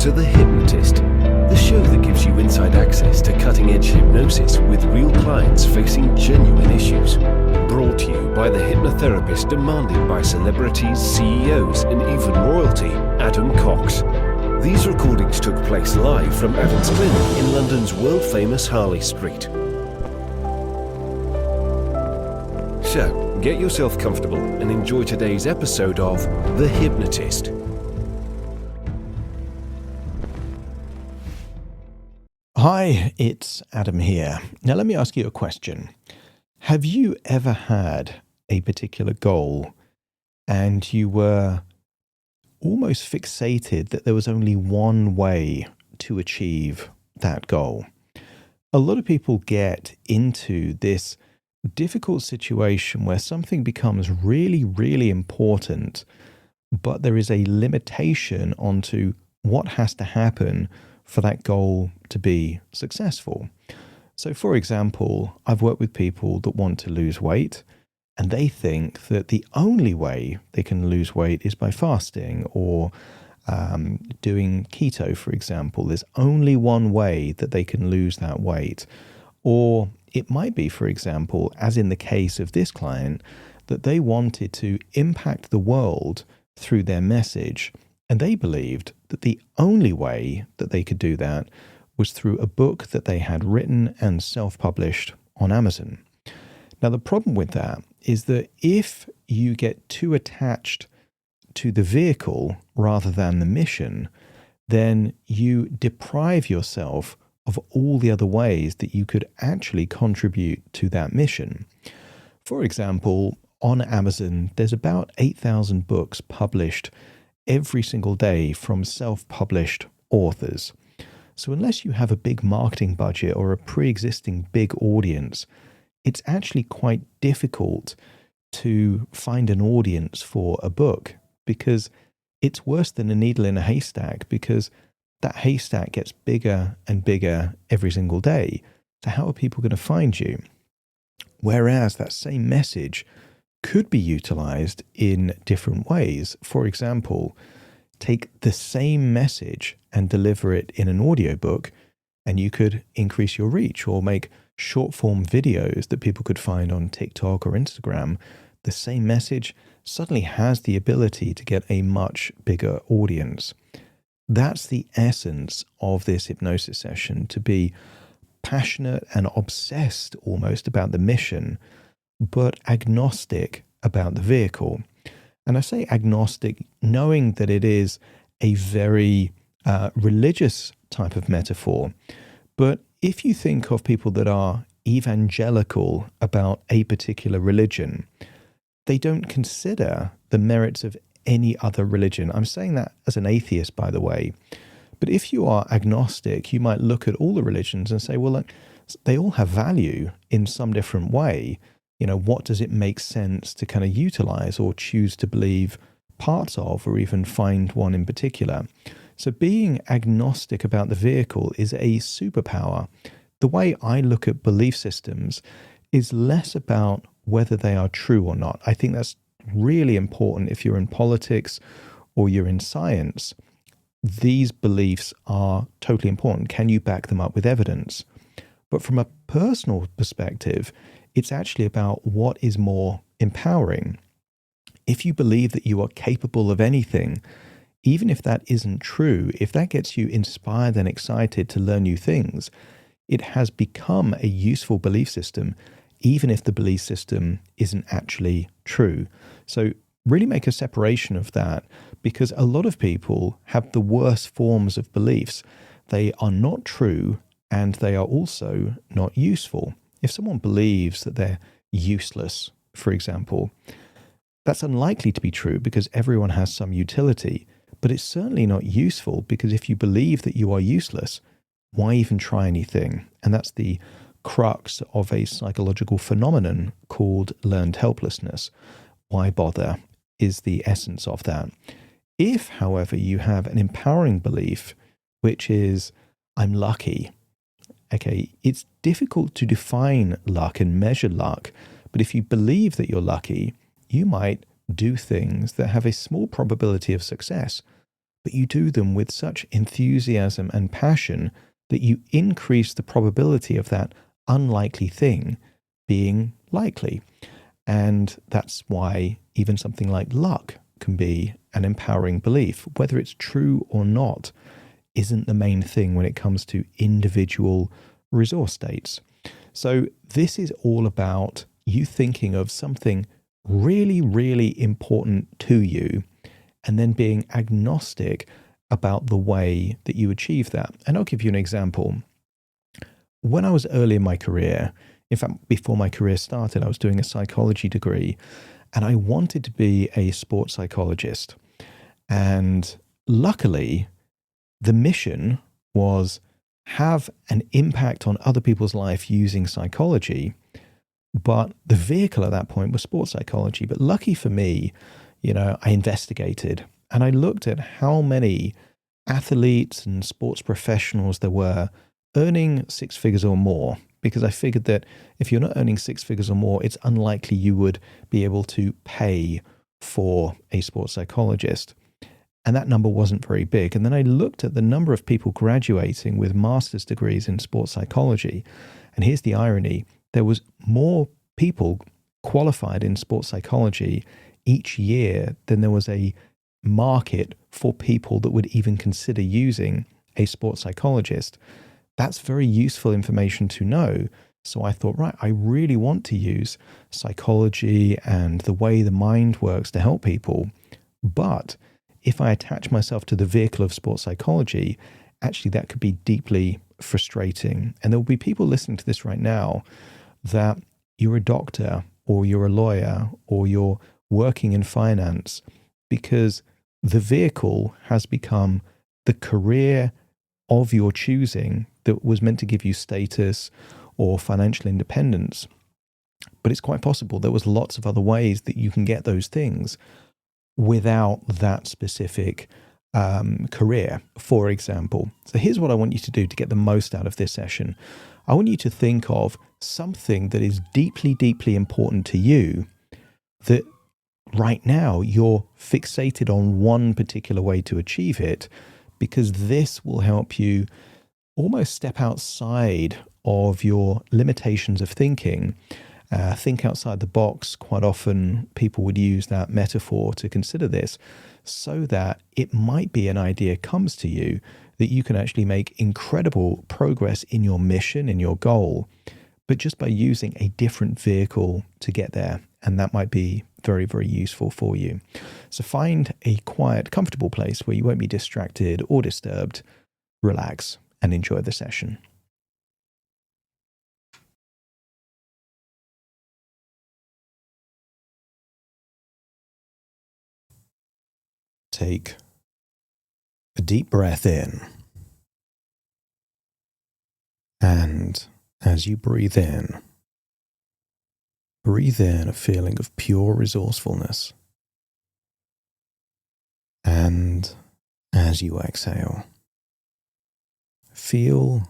to The Hypnotist, the show that gives you inside access to cutting-edge hypnosis with real clients facing genuine issues. Brought to you by the hypnotherapist demanded by celebrities, CEOs, and even royalty, Adam Cox. These recordings took place live from Adam's clinic in London's world-famous Harley Street. So, get yourself comfortable and enjoy today's episode of The Hypnotist. Hi, it's Adam here. Now let me ask you a question. Have you ever had a particular goal and you were almost fixated that there was only one way to achieve that goal? A lot of people get into this difficult situation where something becomes really, really important, but there is a limitation onto what has to happen for that goal to be successful. So, for example, I've worked with people that want to lose weight, and they think that the only way they can lose weight is by fasting or doing keto, for example. There's only one way that they can lose that weight. Or it might be, for example, as in the case of this client, that they wanted to impact the world through their message. And they believed that the only way that they could do that was through a book that they had written and self-published on Amazon. Now, the problem with that is that if you get too attached to the vehicle rather than the mission, then you deprive yourself of all the other ways that you could actually contribute to that mission. For example, on Amazon, there's about 8,000 books published every single day from self-published authors. So unless you have a big marketing budget or a pre-existing big audience, it's actually quite difficult to find an audience for a book, because it's worse than a needle in a haystack, because that haystack gets bigger and bigger every single day. So how are people going to find you? Whereas that same message could be utilized in different ways. For example, take the same message and deliver it in an audiobook, and you could increase your reach, or make short form videos that people could find on TikTok or Instagram. The same message suddenly has the ability to get a much bigger audience. That's the essence of this hypnosis session, to be passionate and obsessed almost about the mission, but agnostic about the vehicle. And I say agnostic knowing that it is a very religious type of metaphor. But if you think of people that are evangelical about a particular religion, they don't consider the merits of any other religion. I'm saying that as an atheist, by the way. But if you are agnostic, you might look at all the religions and say, well, look, they all have value in some different way. You know, what does it make sense to kind of utilize or choose to believe parts of, or even find one in particular? So being agnostic about the vehicle is a superpower. The way I look at belief systems is less about whether they are true or not. I think that's really important. If you're in politics or you're in science, these beliefs are totally important. Can you back them up with evidence? But from a personal perspective, it's actually about what is more empowering. If you believe that you are capable of anything, even if that isn't true, if that gets you inspired and excited to learn new things, it has become a useful belief system, even if the belief system isn't actually true. So really make a separation of that, because a lot of people have the worst forms of beliefs. They are not true, and they are also not useful. If someone believes that they're useless, for example, that's unlikely to be true because everyone has some utility, but it's certainly not useful, because if you believe that you are useless, why even try anything? And that's the crux of a psychological phenomenon called learned helplessness. Why bother is the essence of that. If, however, you have an empowering belief, which is, I'm lucky, okay, it's difficult to define luck and measure luck, but if you believe that you're lucky, you might do things that have a small probability of success, but you do them with such enthusiasm and passion that you increase the probability of that unlikely thing being likely. And that's why even something like luck can be an empowering belief. Whether it's true or not isn't the main thing when it comes to individual resource states. So this is all about you thinking of something really, really important to you and then being agnostic about the way that you achieve that. And I'll give you an example. When I was early in my career, in fact, before my career started, I was doing a psychology degree and I wanted to be a sports psychologist. And luckily, the mission was have an impact on other people's life using psychology. But the vehicle at that point was sports psychology. But lucky for me, I investigated and I looked at how many athletes and sports professionals there were earning six figures or more, because I figured that if you're not earning six figures or more, it's unlikely you would be able to pay for a sports psychologist. And that number wasn't very big. And then I looked at the number of people graduating with master's degrees in sports psychology. And here's the irony. There was more people qualified in sports psychology each year than there was a market for people that would even consider using a sports psychologist. That's very useful information to know. So I thought, right, I really want to use psychology and the way the mind works to help people. But if I attach myself to the vehicle of sports psychology, actually that could be deeply frustrating. And there will be people listening to this right now that you're a doctor or you're a lawyer or you're working in finance because the vehicle has become the career of your choosing that was meant to give you status or financial independence. But it's quite possible there was lots of other ways that you can get those things without that specific career, for example. So here's what I want you to do to get the most out of this session. I want you to think of something that is deeply, deeply important to you that right now you're fixated on one particular way to achieve it, because this will help you almost step outside of your limitations of thinking. Think outside the box. Quite often people would use that metaphor to consider this, so that it might be an idea comes to you that you can actually make incredible progress in your mission, in your goal, but just by using a different vehicle to get there. And that might be very, very useful for you. So find a quiet, comfortable place where you won't be distracted or disturbed. Relax and enjoy the session. Take a deep breath in. And as you breathe in a feeling of pure resourcefulness. And as you exhale, feel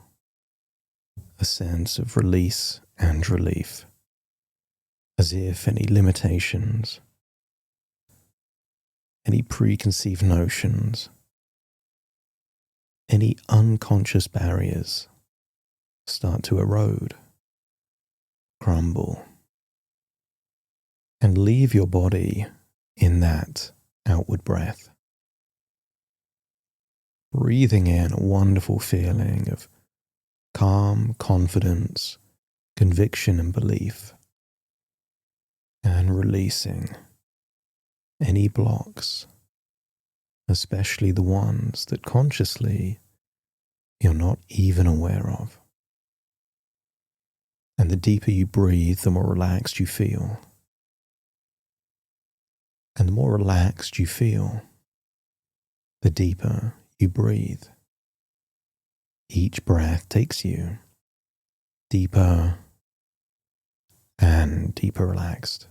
a sense of release and relief, as if any limitations, any preconceived notions, any unconscious barriers start to erode, crumble, and leave your body in that outward breath. Breathing in a wonderful feeling of calm, confidence, conviction, and belief, and releasing any blocks, especially the ones that consciously you're not even aware of. And the deeper you breathe, the more relaxed you feel. And the more relaxed you feel, the deeper you breathe. Each breath takes you deeper and deeper relaxed.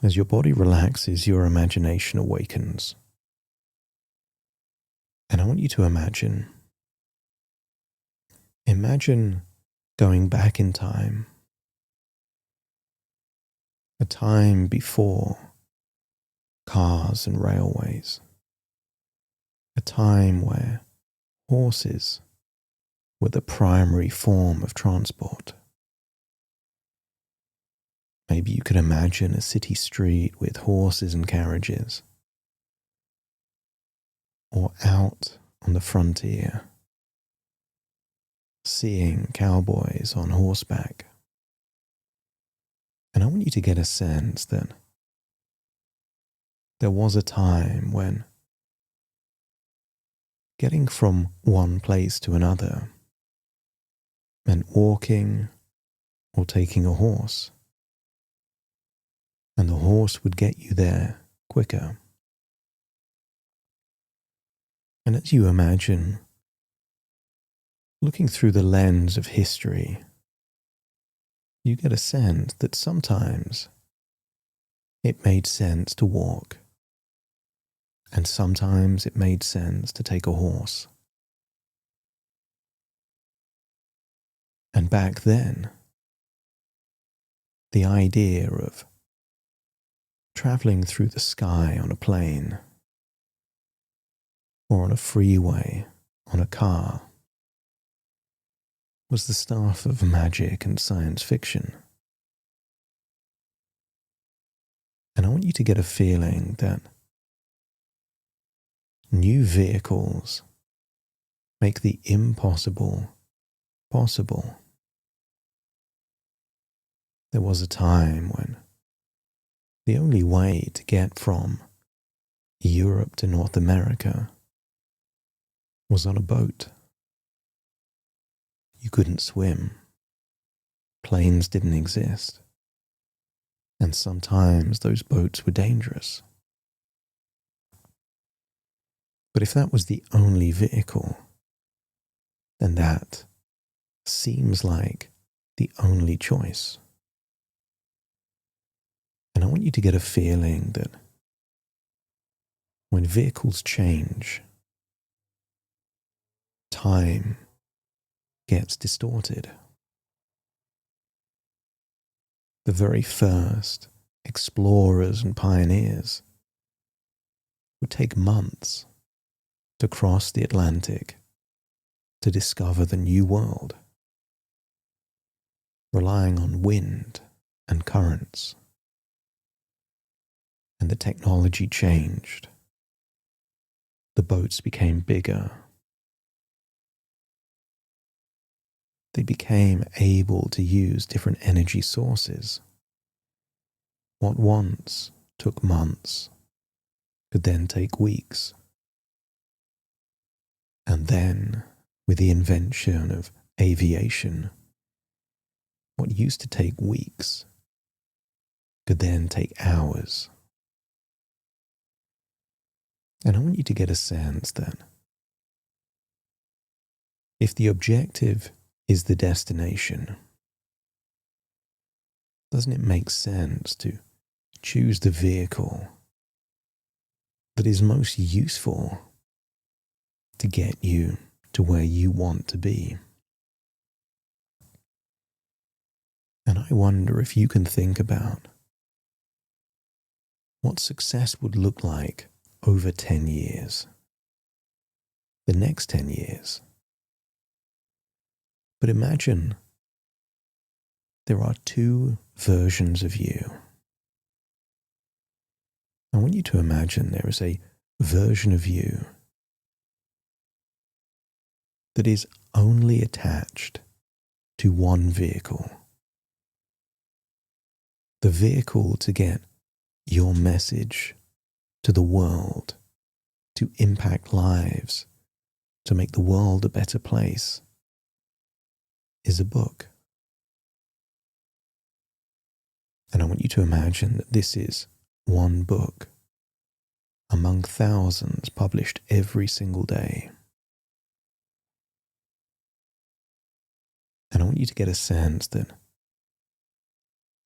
As your body relaxes, your imagination awakens. And I want you to imagine going back in time, a time before cars and railways. A time where horses were the primary form of transport. Maybe you could imagine a city street with horses and carriages, or out on the frontier, seeing cowboys on horseback. And I want you to get a sense that there was a time when getting from one place to another meant walking or taking a horse, and the horse would get you there quicker. And as you imagine, looking through the lens of history, you get a sense that sometimes it made sense to walk, and sometimes it made sense to take a horse. And back then, the idea of traveling through the sky on a plane or on a freeway on a car was the stuff of magic and science fiction. And I want you to get a feeling that new vehicles make the impossible possible. There was a time when the only way to get from Europe to North America was on a boat. You couldn't swim. Planes didn't exist. And sometimes those boats were dangerous. But if that was the only vehicle, then that seems like the only choice. And I want you to get a feeling that when vehicles change, time gets distorted. The very first explorers and pioneers would take months to cross the Atlantic to discover the new world, relying on wind and currents. And the technology changed. The boats became bigger. They became able to use different energy sources. What once took months could then take weeks. And then, with the invention of aviation, what used to take weeks could then take hours. And I want you to get a sense that if the objective is the destination, doesn't it make sense to choose the vehicle that is most useful to get you to where you want to be? And I wonder if you can think about what success would look like over 10 years, the next 10 years. But imagine there are two versions of you. I want you to imagine there is a version of you that is only attached to one vehicle. The vehicle to get your message to the world, to impact lives, to make the world a better place, is a book. And I want you to imagine that this is one book among thousands published every single day. And I want you to get a sense that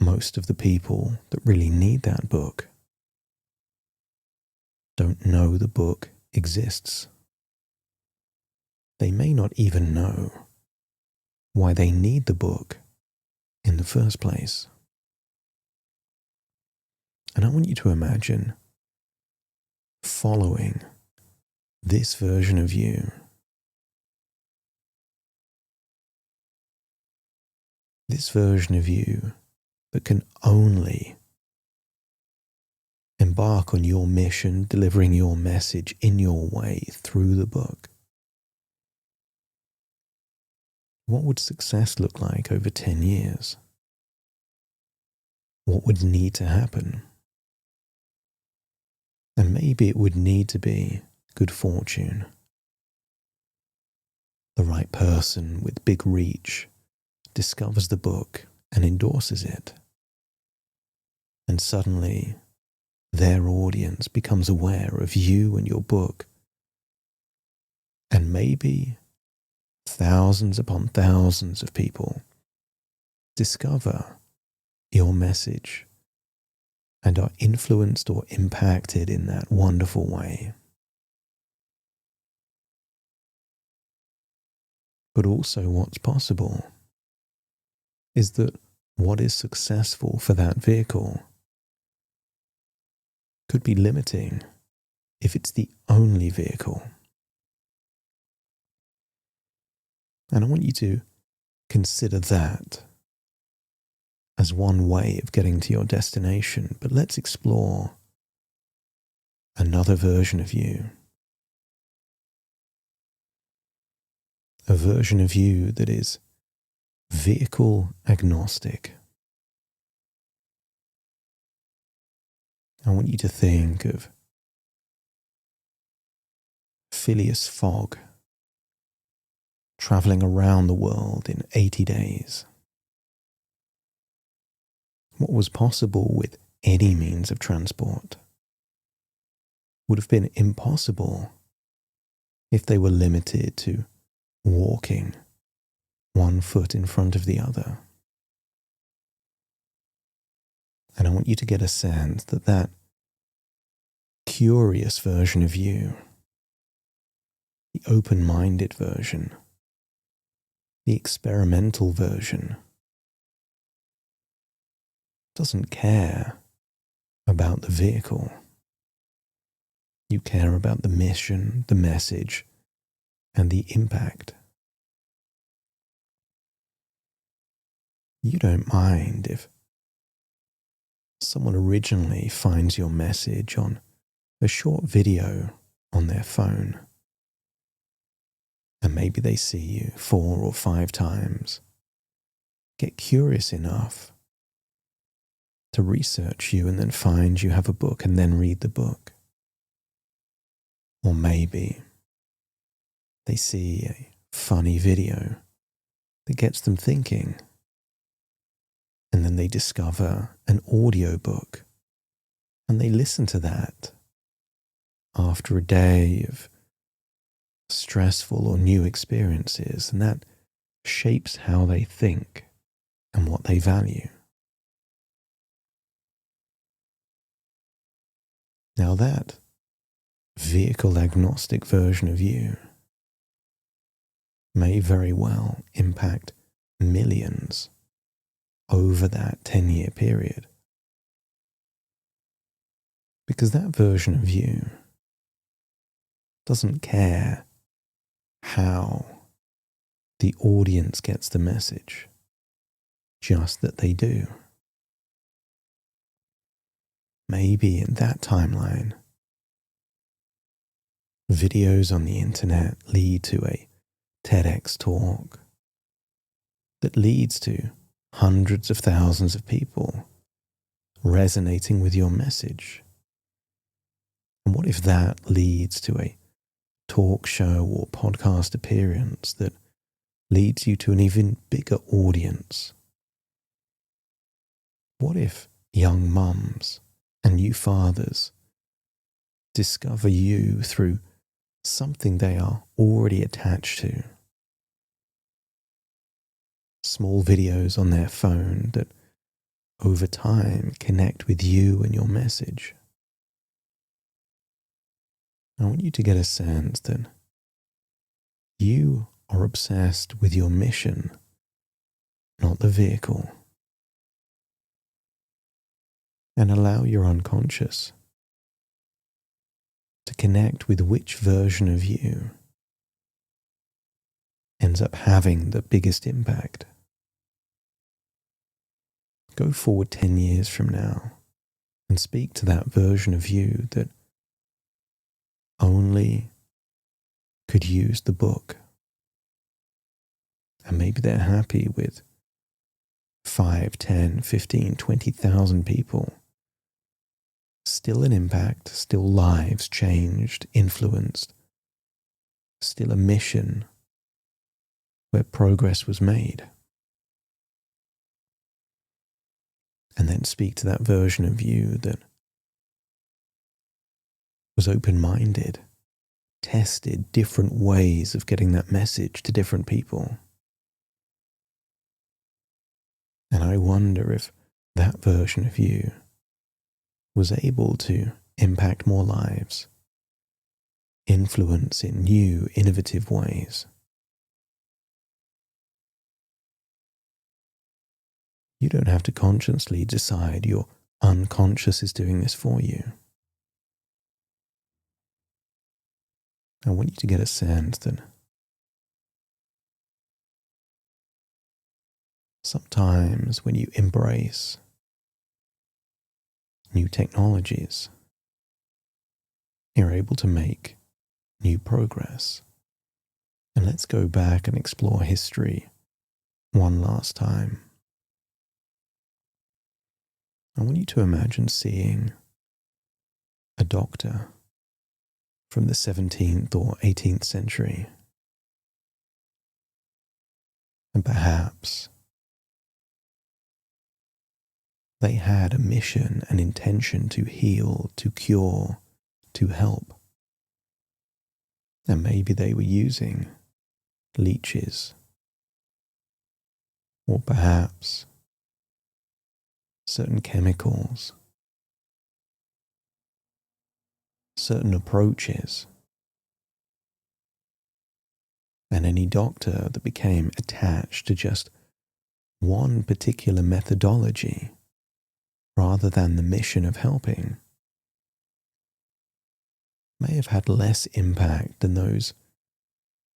most of the people that really need that book don't know the book exists. They may not even know why they need the book in the first place. And I want you to imagine following this version of you. This version of you that can only embark on your mission, delivering your message in your way through the book. What would success look like over 10 years? What would need to happen? And maybe it would need to be good fortune. The right person with big reach discovers the book and endorses it. And suddenly, their audience becomes aware of you and your book. And maybe thousands upon thousands of people discover your message and are influenced or impacted in that wonderful way. But also what's possible is that what is successful for that vehicle could be limiting if it's the only vehicle. And I want you to consider that as one way of getting to your destination, but let's explore another version of you. A version of you that is vehicle agnostic. I want you to think of Phileas Fogg traveling around the world in 80 days. What was possible with any means of transport would have been impossible if they were limited to walking one foot in front of the other. And I want you to get a sense that that curious version of you, the open-minded version, the experimental version, doesn't care about the vehicle. You care about the mission, the message, and the impact. You don't mind if someone originally finds your message on a short video on their phone, and maybe they see you 4 or 5 times, get curious enough to research you and then find you have a book and then read the book. Or maybe they see a funny video that gets them thinking, and then they discover an audiobook and they listen to that after a day of stressful or new experiences, and that shapes how they think and what they value. Now that vehicle agnostic version of you may very well impact millions over that 10-year period. Because that version of you doesn't care how the audience gets the message, just that they do. Maybe in that timeline, videos on the internet lead to a TEDx talk that leads to hundreds of thousands of people resonating with your message. And what if that leads to a talk show or podcast appearance that leads you to an even bigger audience? What if young mums and new fathers discover you through something they are already attached to? Small videos on their phone that over time connect with you and your message. I want you to get a sense that you are obsessed with your mission, not the vehicle. And allow your unconscious connect with which version of you ends up having the biggest impact. Go forward 10 years from now and speak to that version of you that only could use the book. And maybe they're happy with 5, 10, 15, 20,000 people. Still an impact, still lives changed, influenced, still a mission where progress was made. And then speak to that version of you that was open-minded, tested different ways of getting that message to different people. And I wonder if that version of you was able to impact more lives, influence in new, innovative ways. You don't have to consciously decide your unconscious is doing this for you. I want you to get a sense that sometimes when you embrace new technologies, you're able to make new progress. And let's go back and explore history one last time. I want you to imagine seeing a doctor from the 17th or 18th century. And perhaps they had a mission, an intention to heal, to cure, to help. And maybe they were using leeches, or perhaps certain chemicals, certain approaches. And any doctor that became attached to just one particular methodology rather than the mission of helping may have had less impact than those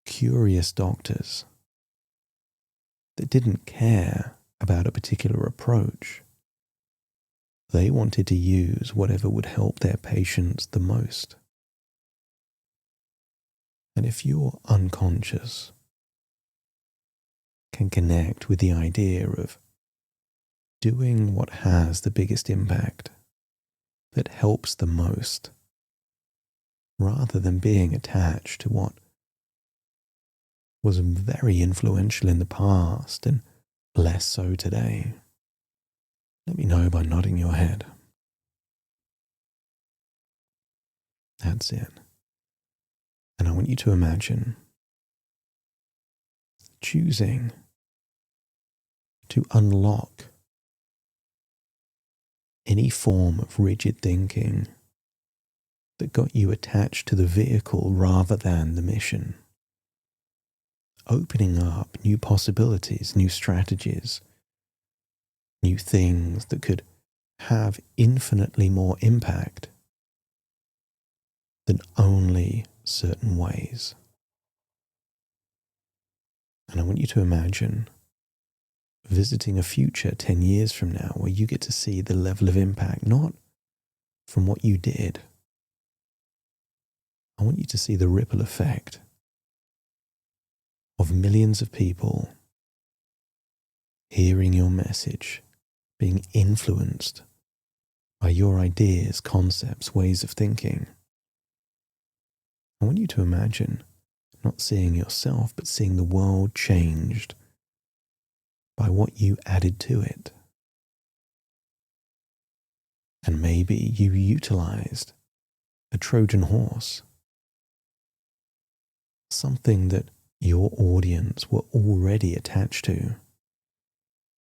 curious doctors that didn't care about a particular approach. They wanted to use whatever would help their patients the most. And if your unconscious can connect with the idea of doing what has the biggest impact, that helps the most, rather than being attached to what was very influential in the past and less so today, let me know by nodding your head. That's it. And I want you to imagine choosing to unlock any form of rigid thinking that got you attached to the vehicle rather than the mission. Opening up new possibilities, new strategies, new things that could have infinitely more impact than only certain ways. And I want you to imagine visiting a future 10 years from now where you get to see the level of impact, not from what you did. I want you to see the ripple effect of millions of people hearing your message, being influenced by your ideas, concepts, ways of thinking. I want you to imagine not seeing yourself, but seeing the world changed by what you added to it. And maybe you utilized a Trojan horse, something that your audience were already attached to,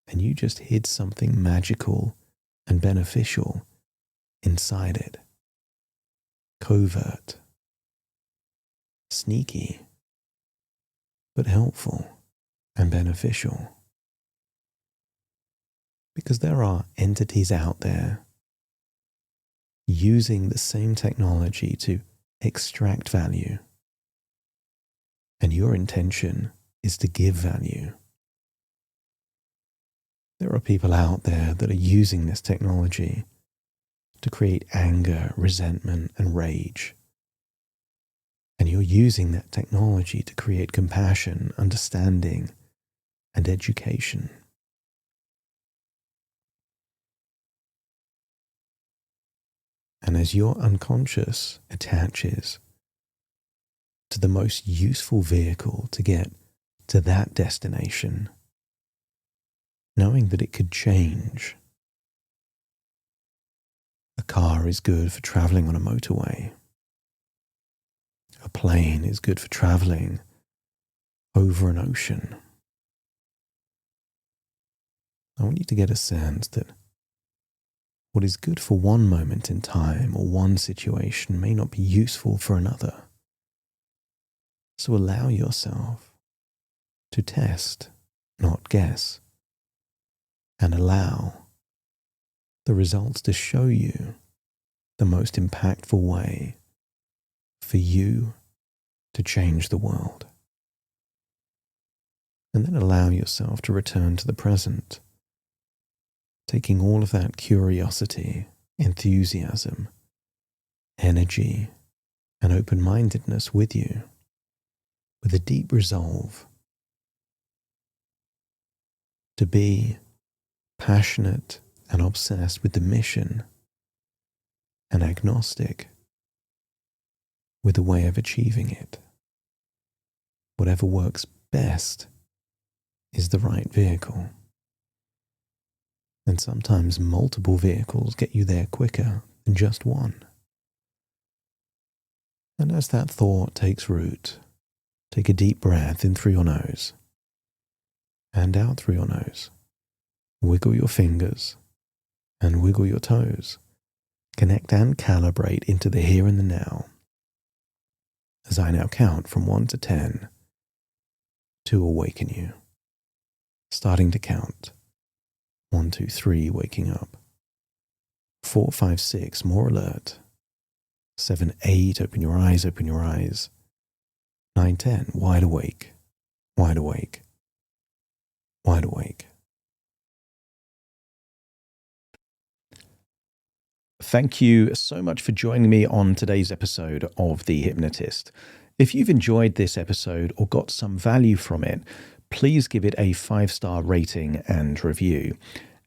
and you just hid something magical and beneficial inside it. Covert, sneaky, but helpful and beneficial. Because there are entities out there using the same technology to extract value. And your intention is to give value. There are people out there that are using this technology to create anger, resentment, and rage. And you're using that technology to create compassion, understanding, and education. And as your unconscious attaches to the most useful vehicle to get to that destination, knowing that it could change. A car is good for traveling on a motorway. A plane is good for traveling over an ocean. I want you to get a sense that what is good for one moment in time or one situation may not be useful for another. So allow yourself to test, not guess, and allow the results to show you the most impactful way for you to change the world. And then allow yourself to return to the present, taking all of that curiosity, enthusiasm, energy, and open-mindedness with you, with a deep resolve to be passionate and obsessed with the mission, and agnostic with the way of achieving it. Whatever works best is the right vehicle. And sometimes multiple vehicles get you there quicker than just one. And as that thought takes root, take a deep breath in through your nose and out through your nose. Wiggle your fingers and wiggle your toes. Connect and calibrate into the here and the now. As I now count from 1 to 10 to awaken you. Starting to count. 1, 2, 3, waking up. 4, 5, 6, more alert. 7, 8, open your eyes, open your eyes. 9, 10, wide awake, wide awake, wide awake. Thank you so much for joining me on today's episode of The Hypnotist. If you've enjoyed this episode or got some value from it, please give it a 5-star rating and review.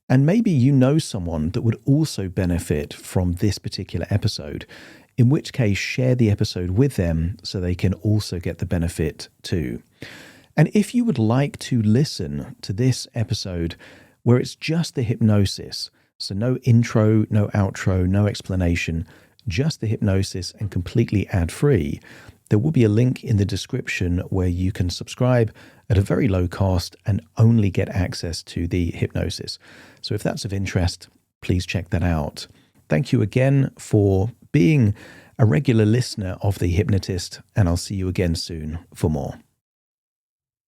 And maybe you know someone that would also benefit from this particular episode, in which case share the episode with them so they can also get the benefit too. And if you would like to listen to this episode where it's just the hypnosis, so no intro, no outro, no explanation, just the hypnosis and completely ad-free, there will be a link in the description where you can subscribe at a very low cost and only get access to the hypnosis. So if that's of interest, please check that out. Thank you again for being a regular listener of The Hypnotist, and I'll see you again soon for more.